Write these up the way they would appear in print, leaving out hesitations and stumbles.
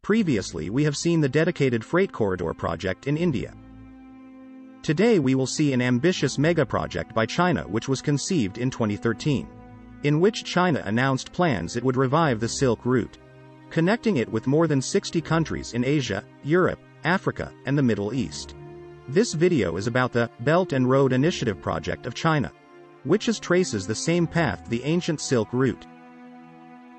Previously we have seen the dedicated freight corridor project in India. Today we will see an ambitious mega-project by China which was conceived in 2013, in which China announced plans it would revive the Silk Route, connecting it with more than 60 countries in Asia, Europe, Africa, and the Middle East. This video is about the Belt and Road Initiative project of China, which traces the same path, the ancient Silk Route.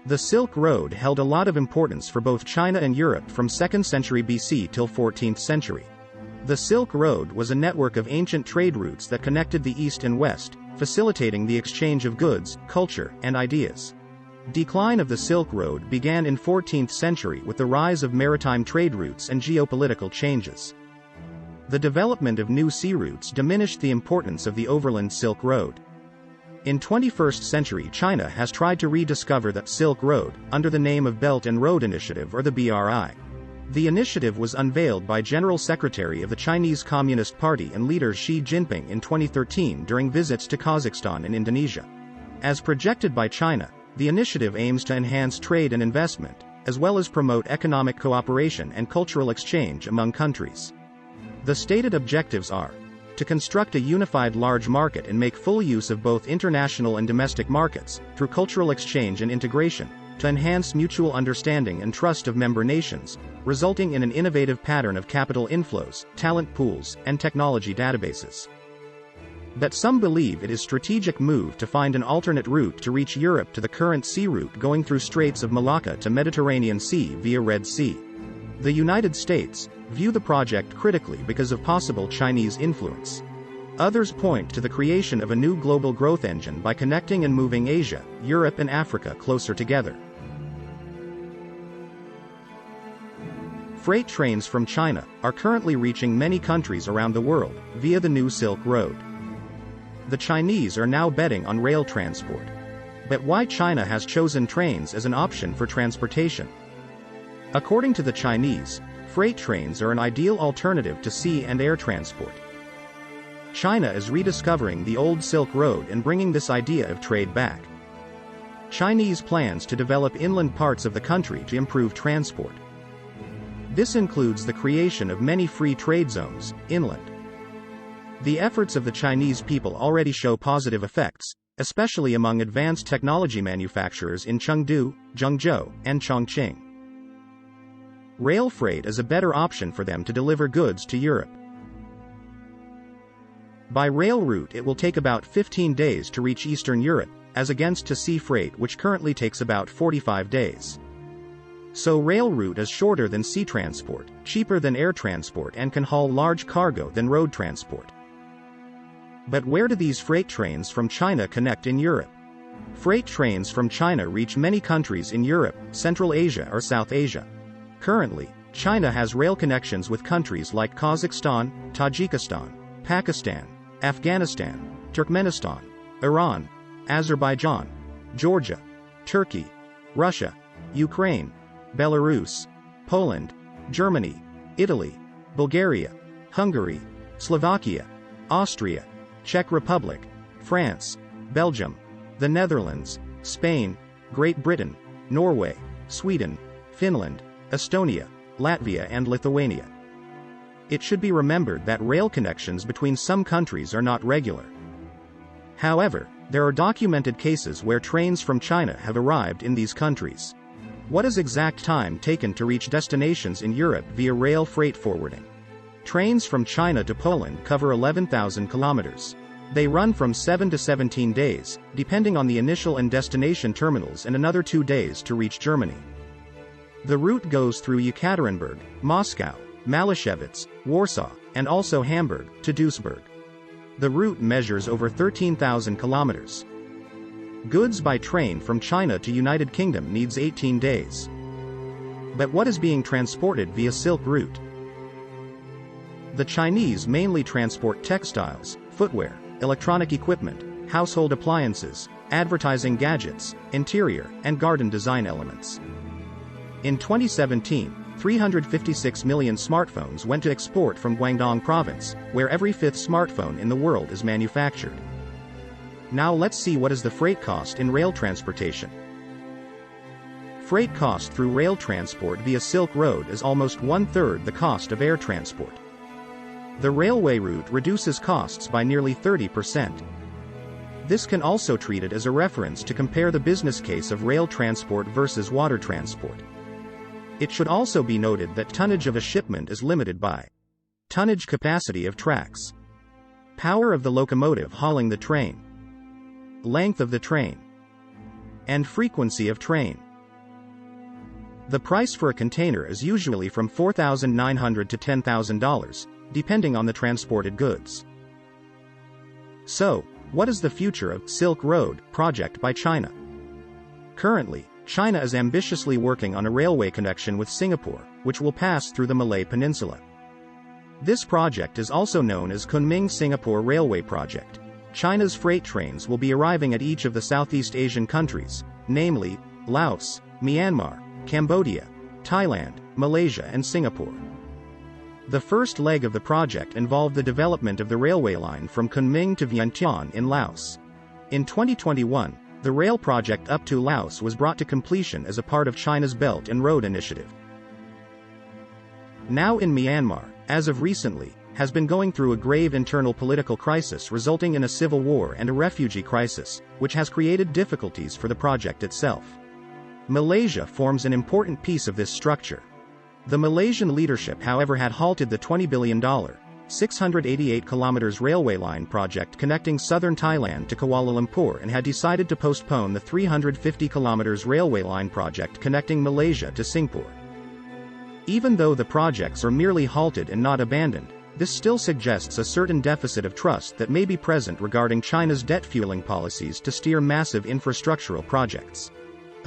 The Silk Road held a lot of importance for both China and Europe from 2nd century BC till 14th century. The Silk Road was a network of ancient trade routes that connected the East and West, facilitating the exchange of goods, culture, and ideas. Decline of the Silk Road began in 14th century with the rise of maritime trade routes and geopolitical changes. The development of new sea routes diminished the importance of the overland Silk Road. In 21st century China has tried to rediscover the Silk Road, under the name of Belt and Road Initiative or the BRI. The initiative was unveiled by General Secretary of the Chinese Communist Party and leader Xi Jinping in 2013 during visits to Kazakhstan and Indonesia. As projected by China, the initiative aims to enhance trade and investment, as well as promote economic cooperation and cultural exchange among countries. The stated objectives are to construct a unified large market and make full use of both international and domestic markets, through cultural exchange and integration, to enhance mutual understanding and trust of member nations, resulting in an innovative pattern of capital inflows, talent pools, and technology databases. But some believe it is a strategic move to find an alternate route to reach Europe to the current sea route going through Straits of Malacca to Mediterranean Sea via Red Sea. The United States view the project critically because of possible Chinese influence. Others point to the creation of a new global growth engine by connecting and moving Asia, Europe and Africa closer together. Freight trains from China are currently reaching many countries around the world via the new Silk Road. The Chinese are now betting on rail transport. But why China has chosen trains as an option for transportation? According to the Chinese, freight trains are an ideal alternative to sea and air transport. China is rediscovering the old Silk Road and bringing this idea of trade back. Chinese plans to develop inland parts of the country to improve transport. This includes the creation of many free trade zones, inland. The efforts of the Chinese people already show positive effects, especially among advanced technology manufacturers in Chengdu, Zhengzhou, and Chongqing. Rail freight is a better option for them to deliver goods to Europe. By rail route it will take about 15 days to reach Eastern Europe, as against to sea freight which currently takes about 45 days. So rail route is shorter than sea transport, cheaper than air transport and can haul large cargo than road transport. But where do these freight trains from China connect in Europe? Freight trains from China reach many countries in Europe, Central Asia or South Asia. Currently, China has rail connections with countries like Kazakhstan, Tajikistan, Pakistan, Afghanistan, Turkmenistan, Iran, Azerbaijan, Georgia, Turkey, Russia, Ukraine, Belarus, Poland, Germany, Italy, Bulgaria, Hungary, Slovakia, Austria, Czech Republic, France, Belgium, the Netherlands, Spain, Great Britain, Norway, Sweden, Finland, Estonia, Latvia and Lithuania. It should be remembered that rail connections between some countries are not regular. However, there are documented cases where trains from China have arrived in these countries. What is exact time taken to reach destinations in Europe via rail freight forwarding? Trains from China to Poland cover 11,000 kilometers. They run from 7 to 17 days, depending on the initial and destination terminals, and another 2 days to reach Germany. The route goes through Yekaterinburg, Moscow, Malashevitz, Warsaw, and also Hamburg, to Duisburg. The route measures over 13,000 kilometers. Goods by train from China to United Kingdom needs 18 days. But what is being transported via Silk Route? The Chinese mainly transport textiles, footwear, electronic equipment, household appliances, advertising gadgets, interior and garden design elements. In 2017, 356 million smartphones went to export from Guangdong province, where every fifth smartphone in the world is manufactured. Now let's see what is the freight cost in rail transportation. Freight cost through rail transport via Silk Road is almost one-third the cost of air transport. The railway route reduces costs by nearly 30%. This can also treat it as a reference to compare the business case of rail transport versus water transport. It should also be noted that tonnage of a shipment is limited by tonnage capacity of tracks, power of the locomotive hauling the train, length of the train, and frequency of train. The price for a container is usually from $4,900 to $10,000, depending on the transported goods. So, what is the future of Silk Road project by China? Currently, China is ambitiously working on a railway connection with Singapore, which will pass through the Malay Peninsula. This project is also known as Kunming-Singapore Railway Project. China's freight trains will be arriving at each of the Southeast Asian countries, namely, Laos, Myanmar, Cambodia, Thailand, Malaysia and Singapore. The first leg of the project involved the development of the railway line from Kunming to Vientiane in Laos. In 2021, the rail project up to Laos was brought to completion as a part of China's Belt and Road Initiative. Now in Myanmar, as of recently, has been going through a grave internal political crisis resulting in a civil war and a refugee crisis, which has created difficulties for the project itself. Malaysia forms an important piece of this structure. The Malaysian leadership however had halted the $20 billion, 688 kilometers railway line project connecting southern Thailand to Kuala Lumpur and had decided to postpone the 350 kilometers railway line project connecting Malaysia to Singapore. Even though the projects are merely halted and not abandoned, this still suggests a certain deficit of trust that may be present regarding China's debt-fueling policies to steer massive infrastructural projects.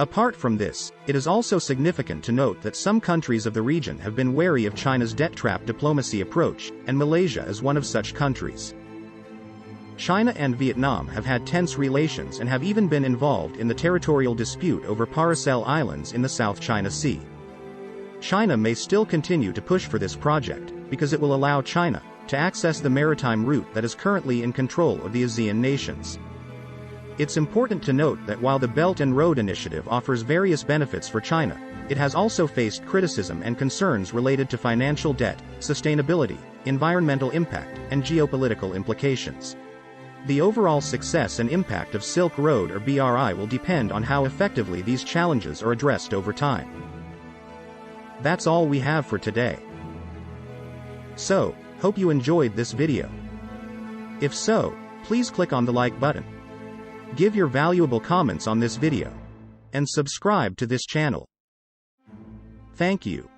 Apart from this, it is also significant to note that some countries of the region have been wary of China's debt trap diplomacy approach, and Malaysia is one of such countries. China and Vietnam have had tense relations and have even been involved in the territorial dispute over Paracel Islands in the South China Sea. China may still continue to push for this project, because it will allow China to access the maritime route that is currently in control of the ASEAN nations. It's important to note that while the Belt and Road Initiative offers various benefits for China, it has also faced criticism and concerns related to financial debt, sustainability, environmental impact, and geopolitical implications. The overall success and impact of Silk Road or BRI will depend on how effectively these challenges are addressed over time. That's all we have for today. So, hope you enjoyed this video. If so, please click on the like button. Give your valuable comments on this video. And subscribe to this channel. Thank you.